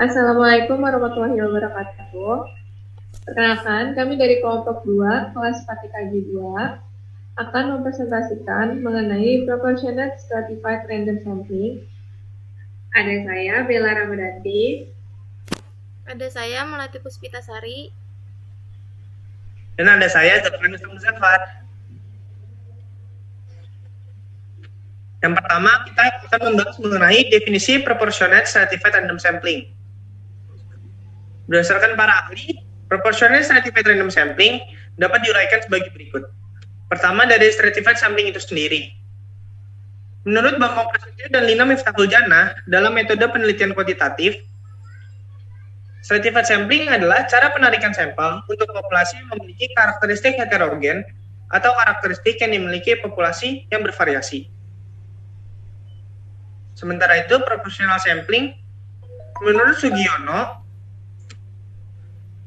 Assalamualaikum warahmatullahi wabarakatuh. Perkenalkan, kami dari kelompok 2, kelas Patikagi 2, akan mempresentasikan mengenai Proportionate Stratified Random Sampling. Ada saya, Bella Ramadhanti. Ada saya, Melati Puspitasari. Dan ada saya, Zafran Zafar. Yang pertama, kita akan membahas mengenai definisi Proportionate Stratified Random Sampling. Berdasarkan para ahli, Proportionate Stratified Random Sampling dapat diuraikan sebagai berikut. Pertama, dari Stratified Sampling itu sendiri. Menurut Bambang Prasetyo dan Lina Miftahul Jannah, dalam metode penelitian kuantitatif, Stratified Sampling adalah cara penarikan sampel untuk populasi yang memiliki karakteristik heterogen atau karakteristik yang dimiliki populasi yang bervariasi. Sementara itu, proportional sampling menurut Sugiono,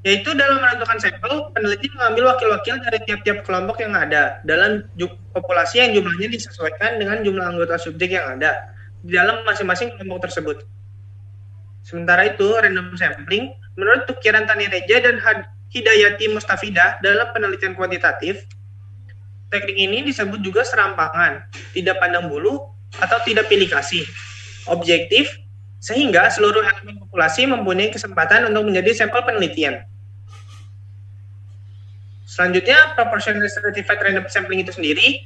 yaitu dalam menentukan sampel, peneliti mengambil wakil-wakil dari tiap-tiap kelompok yang ada dalam populasi yang jumlahnya disesuaikan dengan jumlah anggota subjek yang ada di dalam masing-masing kelompok tersebut. Sementara itu, random sampling menurut Tukiran Tanireja dan Hidayati Mustafidah dalam penelitian kuantitatif, teknik ini disebut juga serampangan, tidak pandang bulu, atau tidak pilih kasih, objektif, sehingga seluruh elemen populasi mempunyai kesempatan untuk menjadi sampel penelitian. Selanjutnya, proportional stratified random sampling itu sendiri,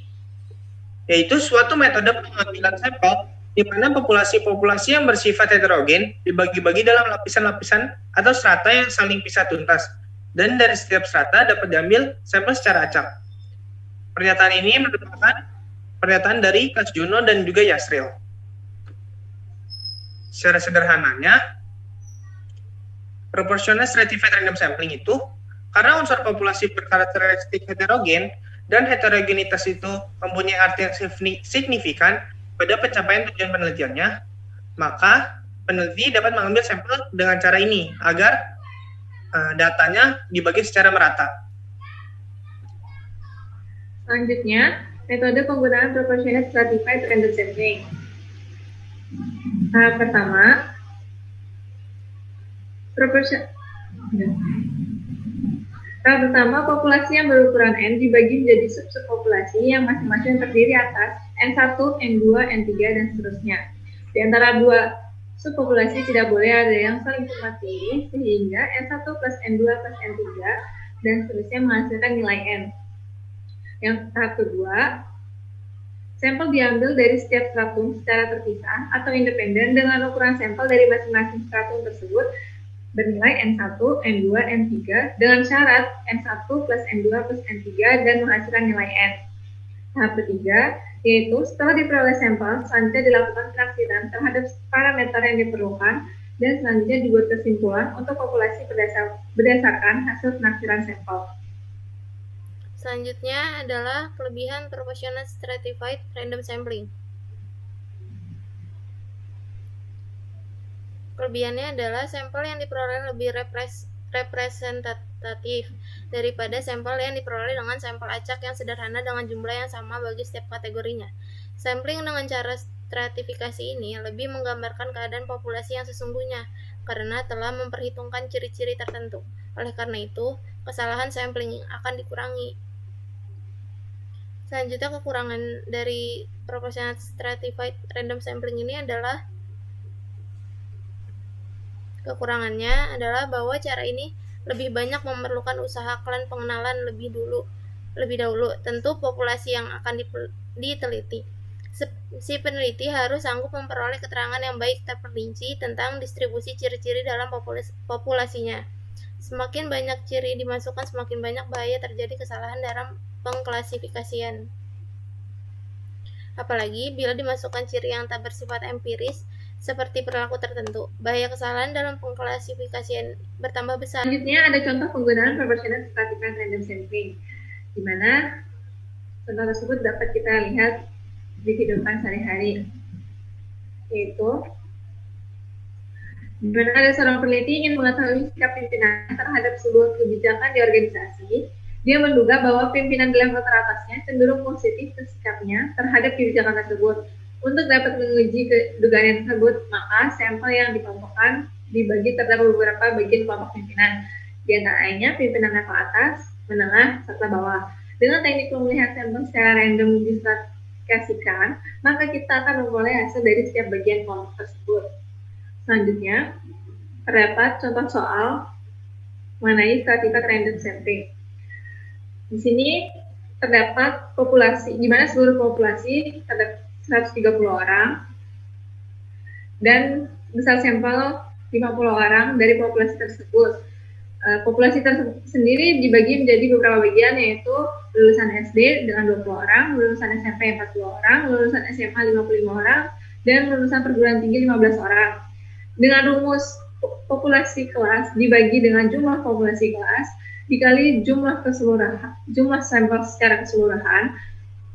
yaitu suatu metode pengambilan sampel di mana populasi-populasi yang bersifat heterogen dibagi-bagi dalam lapisan-lapisan atau strata yang saling pisah tuntas, dan dari setiap strata dapat diambil sampel secara acak. Pernyataan ini merupakan pernyataan dari Kasjuno dan juga Yasril. Secara sederhananya, proportional stratified random sampling itu karena unsur populasi berkarakteristik heterogen dan heterogenitas itu mempunyai arti yang signifikan pada pencapaian tujuan penelitiannya, maka peneliti dapat mengambil sampel dengan cara ini agar datanya dibagi secara merata. Selanjutnya, metode penggunaan Proportionate Stratified Random Sampling. Pertama, pertama, populasi yang berukuran N dibagi menjadi sub-subpopulasi yang masing-masing terdiri atas N1, N2, N3, dan seterusnya. Di antara dua subpopulasi tidak boleh ada yang saling tumpang tindih, sehingga N1 plus N2 plus N3 dan seterusnya menghasilkan nilai N. Yang tahap kedua, sampel diambil dari setiap stratum secara terpisah atau independen dengan ukuran sampel dari masing-masing stratum tersebut bernilai N1, N2, N3 dengan syarat N1 plus N2 plus N3 dan menghasilkan nilai N. Tahap ketiga, yaitu setelah diperoleh sampel, selanjutnya dilakukan penaksiran terhadap parameter yang diperlukan dan selanjutnya dibuat kesimpulan untuk populasi berdasarkan hasil penaksiran sampel. Selanjutnya adalah kelebihan proportional stratified random sampling. Kelebihannya adalah sampel yang diperoleh lebih representatif daripada sampel yang diperoleh dengan sampel acak yang sederhana dengan jumlah yang sama bagi setiap kategorinya. Sampling dengan cara stratifikasi ini lebih menggambarkan keadaan populasi yang sesungguhnya karena telah memperhitungkan ciri-ciri tertentu. Oleh karena itu, kesalahan sampling akan dikurangi. Selanjutnya, kekurangan dari proportional stratified random sampling ini adalah kekurangannya adalah bahwa cara ini lebih banyak memerlukan usaha klan pengenalan lebih dahulu tentu populasi yang akan diteliti. Si peneliti harus sanggup memperoleh keterangan yang baik terperinci tentang distribusi ciri-ciri dalam populasinya. Semakin banyak ciri dimasukkan, semakin banyak bahaya terjadi kesalahan dalam pengklasifikasian. Apalagi bila dimasukkan ciri yang tak bersifat empiris, seperti perilaku tertentu, bahaya kesalahan dalam pengklasifikasian bertambah besar. Selanjutnya ada contoh penggunaan proportional stratified random sampling, di mana contoh tersebut dapat kita lihat di kehidupan sehari-hari, yaitu di mana ada seorang peneliti ingin mengetahui sikap pimpinan terhadap sebuah kebijakan di organisasi. Dia menduga bahwa pimpinan di level teratasnya cenderung positif ke sikapnya terhadap kebijakan tersebut. Untuk dapat menguji kedugaan tersebut, maka sampel yang dikelompokkan dibagi terhadap beberapa bagian kelompok pimpinan. Di antaranya pimpinan level atas, menengah, serta bawah. Dengan teknik pemilihan sampel secara random disertasikan, maka kita akan memperoleh hasil dari setiap bagian kelompok tersebut. Selanjutnya, terdapat contoh soal mengenai stratified random sampling. Di sini terdapat populasi, di mana seluruh populasi terdapat 130 orang dan besar sampel 50 orang dari populasi tersebut. Populasi tersebut sendiri dibagi menjadi beberapa bagian, yaitu lulusan SD dengan 20 orang, lulusan SMP 40 orang, lulusan SMA 55 orang, dan lulusan perguruan tinggi 15 orang. Dengan rumus populasi kelas dibagi dengan jumlah populasi kelas dikali jumlah sampel secara keseluruhan,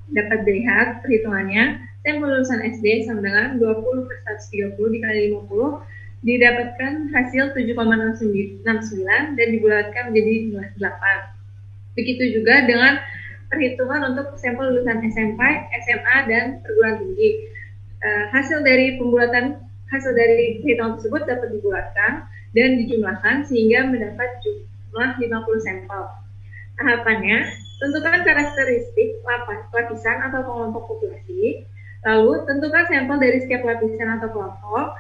dapat dilihat perhitungannya. Sampel lulusan SD sama dengan 20 per 130 dikali 50 didapatkan hasil 7,69 dan dibulatkan menjadi 8. Begitu juga dengan perhitungan untuk sampel lulusan SMP, SMA, dan perguruan tinggi. Hasil dari perhitungan tersebut dapat dibulatkan dan dijumlahkan sehingga mendapat jumlah 50 sampel. Tahapannya, tentukan karakteristik lapisan atau kelompok populasi, lalu tentukan sampel dari setiap lapisan atau kelompok.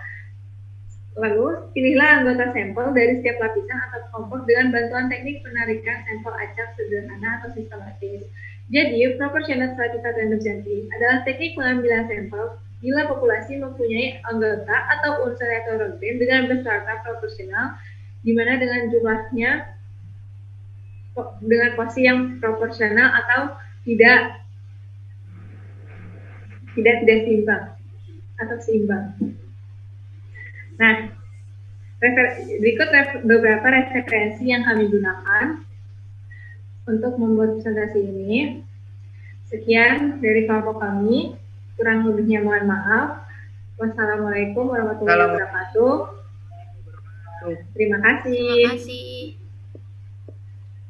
Lalu, pilihlah anggota sampel dari setiap lapisan atau kelompok dengan bantuan teknik penarikan sampel acak sederhana atau sistematis. Jadi, proportional stratified random sampling adalah teknik pengambilan sampel bila populasi mempunyai anggota atau unsur heterogen dengan beserta proporsional, di mana dengan jumlahnya dengan porsi yang proporsional atau tidak seimbang atau seimbang. Nah, berikut beberapa referensi yang kami gunakan untuk membuat presentasi ini. Sekian dari kelompok kami, kurang lebihnya mohon maaf. Wassalamualaikum warahmatullahi wabarakatuh. Terima kasih. Terima kasih.